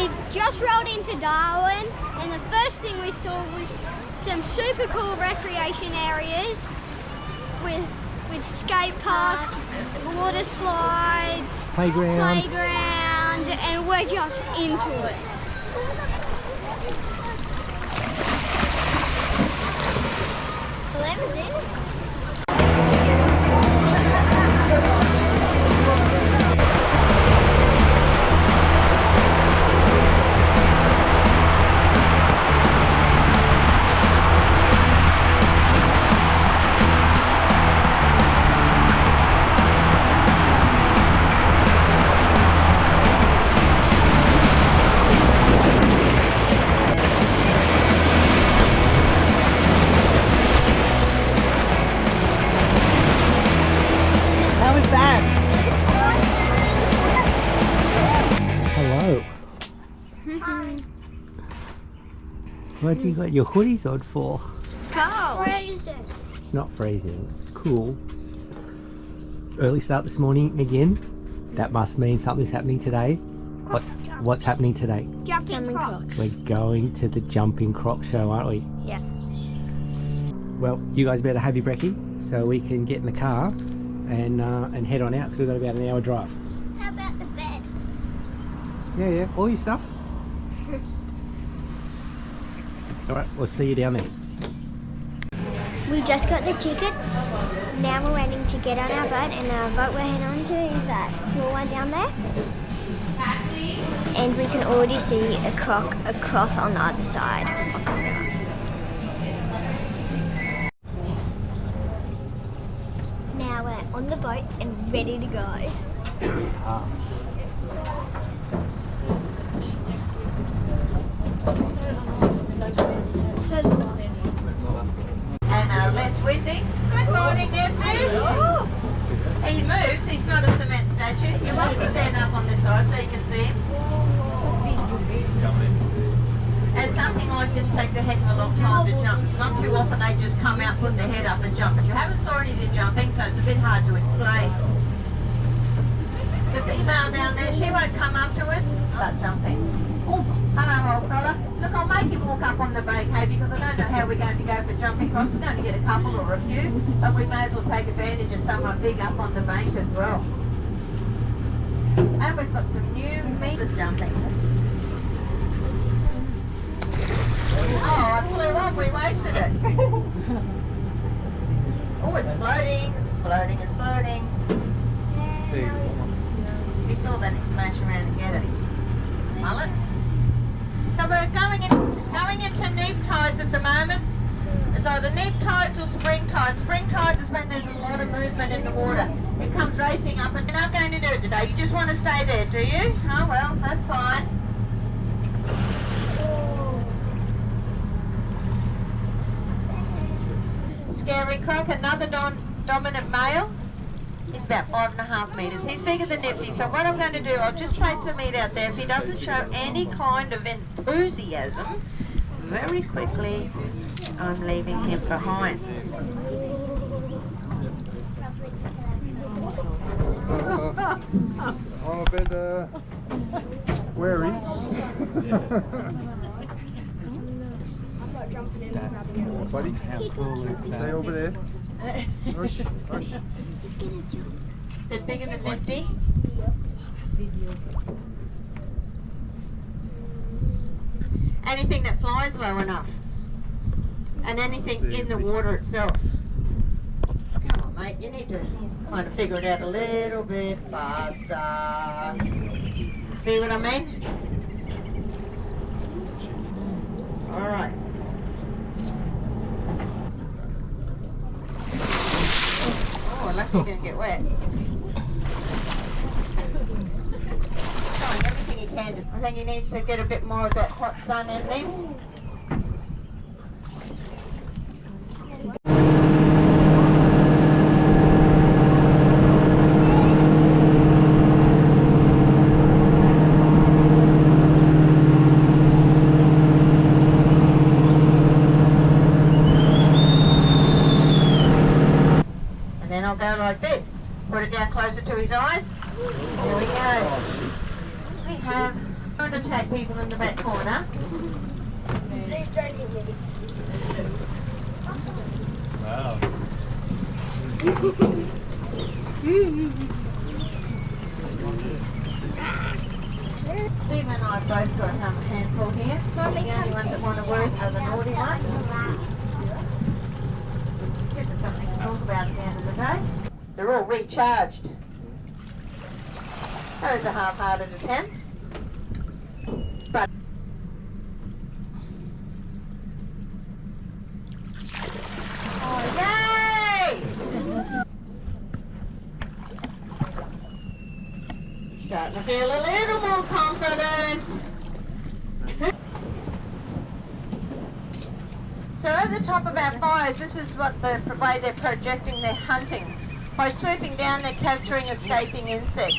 We just rolled into Darwin, and the first thing we saw was some super cool recreation areas with skate parks, water slides, playground, and we're just into it. What have you got your hoodies on for? Cold. Freezing. Not freezing. It's cool. Early start this morning again. That must mean something's happening today. What's happening today? Jumping crocs. We're going to the jumping croc show, aren't we? Yeah. Well, you guys better have your brekkie so we can get in the car and head on out because we've got about an hour drive. How about the bed? Yeah, all your stuff. Alright, we'll see you down there. We just got the tickets. Now we're waiting to get on our boat, and our boat we're heading on to is that small one down there. And we can already see a croc across on the other side of the river. Now we're on the boat and ready to go. And less windy. Good morning, Nephew. He moves, he's not a cement statue. You're welcome to stand up on this side so you can see him. And something like this takes a heck of a long time to jump. It's not too often they just come out, put their head up and jump. But you haven't saw any of them jumping, so it's a bit hard to explain. The female down there, she won't come up to us, but jumping. Hello, old fella. Look, I'll make you walk up on the bank, hey, because I don't know how we're going to go for jumping crocs. We're going to get a couple or a few, but we may as well take advantage of someone big up on the bank as well. And we've got some new meters jumping. Oh, I flew off, we wasted it. Oh, it's floating, it's floating, it's floating. We saw that smash around and get it. Mullet. So we're going into neap tides at the moment. It's either neap tides or spring tides. Spring tides is when there's a lot of movement in the water. It comes racing up, and you're not going to do it today. You just want to stay there, do you? Oh well, that's fine. Scary croc, another dominant male. He's about 5.5 metres. He's bigger than Nifty, so what I'm going to do, I'll just trace the meat out there. If he doesn't show any kind of enthusiasm, very quickly I'm leaving him behind. I'm a bit wary. Buddy, stay over there. Rush, rush. Bit bigger than Nifty. Anything that flies low enough. And anything in the water itself. Come on, mate, you need to kind of figure it out a little bit faster. See what I mean? Alright. Oh, lucky you didn't get wet. Trying everything he can. I think he needs to get a bit more of that hot sun in him. I'll go like this. Put it down closer to his eyes. There we go. We have and attack people in the back corner. Please don't hit me. Wow. Stephen and I both got a handful here. Mommy, The only ones that want to work are the naughty ones. Gives us something to talk about at the end of the day. They're all recharged. That was a half-hearted attempt. But yay! Starting to feel a little more confident. So at the top of our fires, this is what the way they're projecting their hunting. By swooping down, they're capturing escaping insects.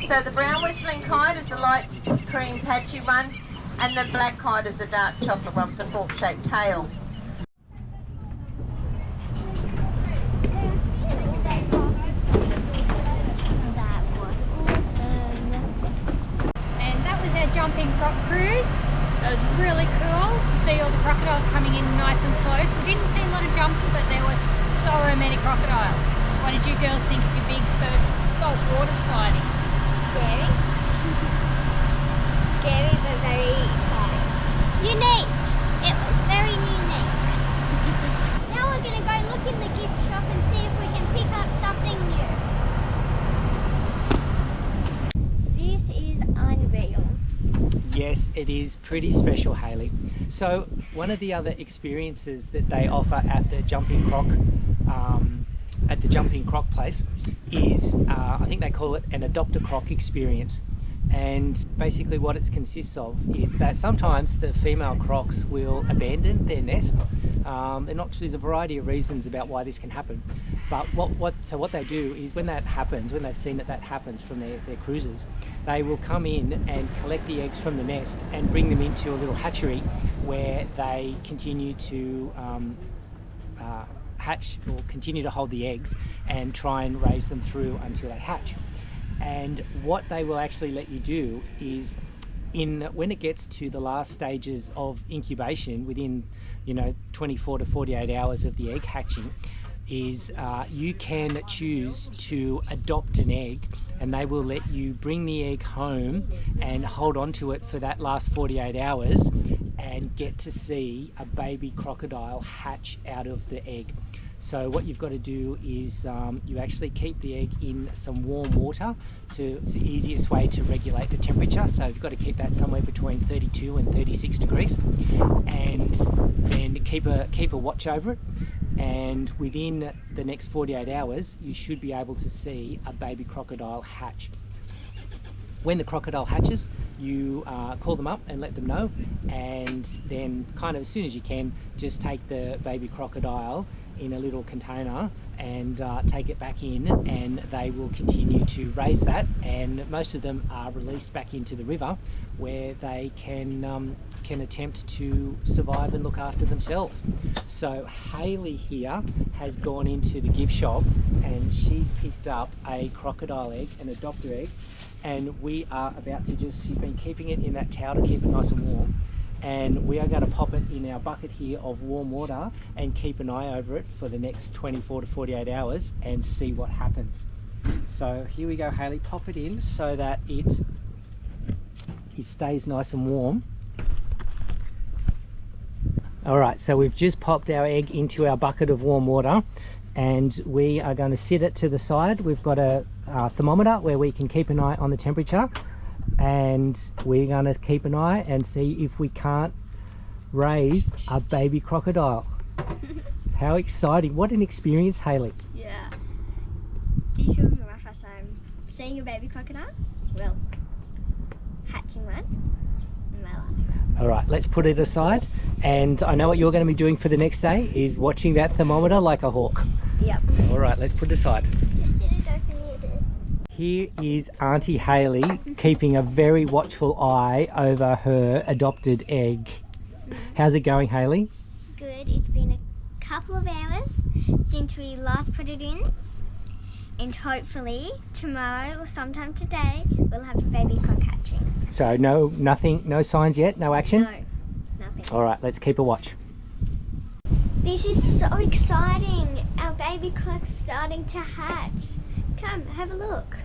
So the brown whistling kite is the light cream patchy one, and the black kite is the dark chocolate one with the fork-shaped tail. That was awesome. And that was our jumping croc cruise. It was really cool to see all the crocodiles coming in nice and close. We didn't see a lot of jumping, but there were so many crocodiles. What did you girls think of your big first saltwater sighting? Scary. Scary, but very exciting. Unique. It was very unique. Now we're going to go look in the gift shop and see if we can pick up something new. This is unreal. Yes, it is pretty special, Hailey. So one of the other experiences that they offer at the Jumping Croc place is I think they call it an adopt a croc experience. And basically what it consists of is that sometimes the female crocs will abandon their nest. There's a variety of reasons about why this can happen, but what they do is when that happens, when they've seen that happens from their cruises, they will come in and collect the eggs from the nest and bring them into a little hatchery where they continue to hatch, or continue to hold the eggs and try and raise them through until they hatch. And what they will actually let you do is, when it gets to the last stages of incubation, within 24 to 48 hours of the egg hatching, is you can choose to adopt an egg, and they will let you bring the egg home and hold on to it for that last 48 hours and get to see a baby crocodile hatch out of the egg. So what you've got to do is you actually keep the egg in some warm water. It's the easiest way to regulate the temperature, so you've got to keep that somewhere between 32 and 36 degrees, and then keep a watch over it. And within the next 48 hours you should be able to see a baby crocodile hatch. When the crocodile hatches, you call them up and let them know, and then kind of as soon as you can, just take the baby crocodile in a little container and take it back in, and they will continue to raise that, and most of them are released back into the river where they can attempt to survive and look after themselves. So Hailey here has gone into the gift shop and she's picked up a crocodile egg, an adopter egg, and we are about to she's been keeping it in that towel to keep it nice and warm, and we are going to pop it in our bucket here of warm water and keep an eye over it for the next 24 to 48 hours and see what happens. So here we go, Hailey, pop it in so that it stays nice and warm. Alright, so we've just popped our egg into our bucket of warm water, and we are going to sit it to the side. We've got a thermometer where we can keep an eye on the temperature, and we're going to keep an eye and see if we can't raise a baby crocodile. How exciting. What an experience, Hailey. Yeah. This will be my first time seeing a baby crocodile. Well, hatching one in my life. Alright, let's put it aside, and I know what you're going to be doing for the next day is watching that thermometer like a hawk. Yep. Alright, let's put it aside. Just get it open here. Here is Auntie Hailey keeping a very watchful eye over her adopted egg. How's it going, Hailey? Good. It's been a couple of hours since we last put it in, And hopefully tomorrow or sometime today we'll have a baby croc hatching. So no signs yet, no action? No, nothing. All right, let's keep a watch. This is so exciting. Our baby croc's starting to hatch. Come, have a look.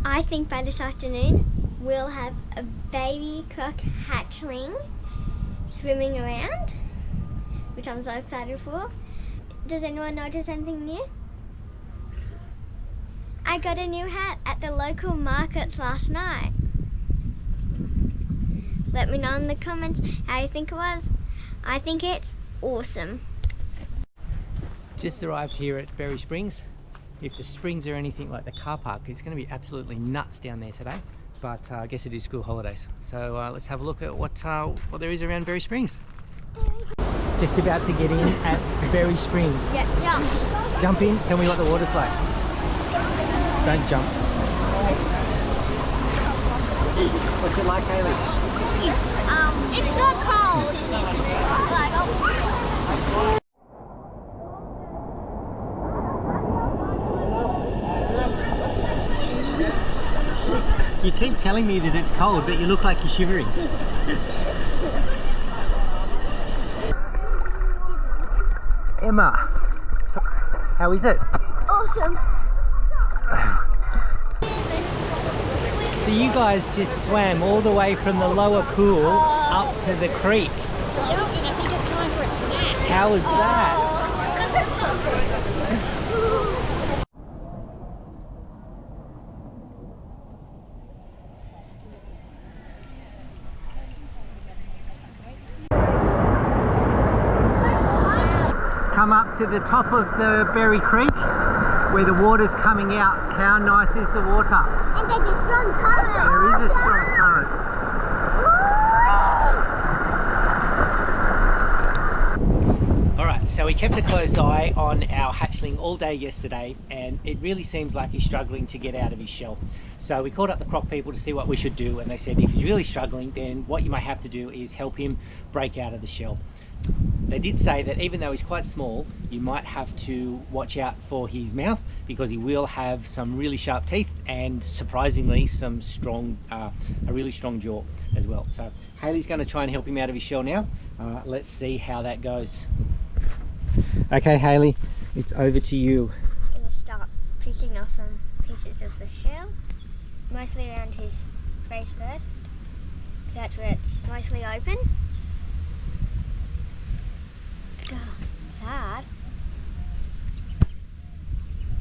I think by this afternoon we'll have a baby croc hatchling swimming around, which I'm so excited for. Does anyone notice anything new? I got a new hat at the local markets last night. Let me know in the comments how you think it was. I think it's awesome. Just arrived here at Berry Springs. If the springs are anything like the car park, it's going to be absolutely nuts down there today. But I guess it is school holidays. So let's have a look at what there is around Berry Springs. Just about to get in at Berry Springs. Yeah. Jump in, tell me what the water's like. Don't jump. What's it like, Hailey? It's not cold. You keep telling me that it's cold, but you look like you're shivering. Emma, how is it? Awesome. So you guys just swam all the way from the lower pool up to the creek. Yep, and I think it's time for a snack. How was that? Come up to the top of the Berry Creek where the water's coming out. How nice is the water? And there's a strong current. There is a strong current. Alright, so we kept a close eye on our hatchling all day yesterday, and it really seems like he's struggling to get out of his shell. So we called up the croc people to see what we should do, and they said if he's really struggling, then what you might have to do is help him break out of the shell. They did say that even though he's quite small, you might have to watch out for his mouth because he will have some really sharp teeth and surprisingly some strong, a really strong jaw as well. So Hailey's going to try and help him out of his shell now. Let's see how that goes. Okay, Hailey, it's over to you. I'm going to start picking off some pieces of the shell, mostly around his face first, because that's where it's mostly open. Oh, it's hard.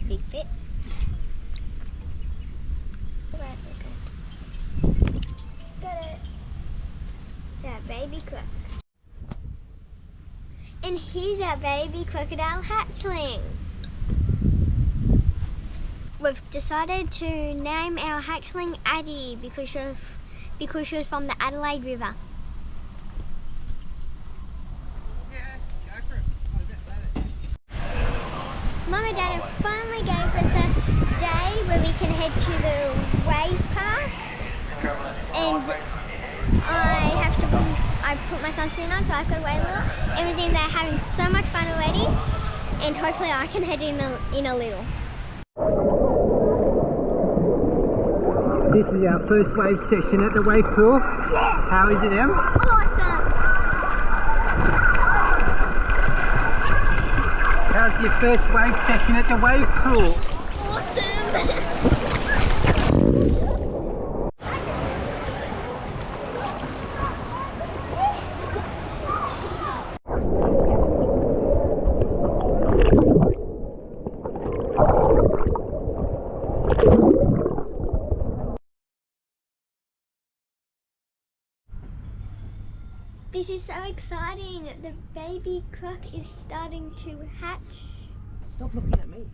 Big bit. Right, okay. Got it. It's our baby croc. And here's our baby crocodile hatchling. We've decided to name our hatchling Addie because she was from the Adelaide River. Mum and Dad have finally gave us a day where we can head to the wave park, and I've put my sunscreen on, so I've got to wait a little. It was in there having so much fun already, and hopefully I can head in a little. This is our first wave session at the wave pool. How is it, Em? Awesome! How's your first wave session at the wave pool? Awesome! This is so exciting. The baby croc is starting to hatch. Stop looking at me.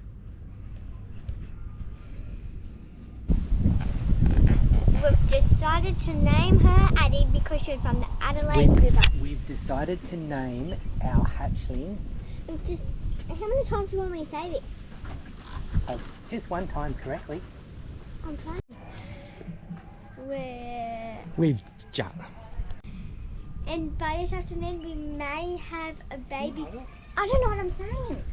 We've decided to name her Addie because she's from the Adelaide River. We've decided to name our hatchling. How many times do you want me to say this? Just one time correctly. I'm trying. We've just. and by this afternoon we may have a baby. I don't know what I'm saying.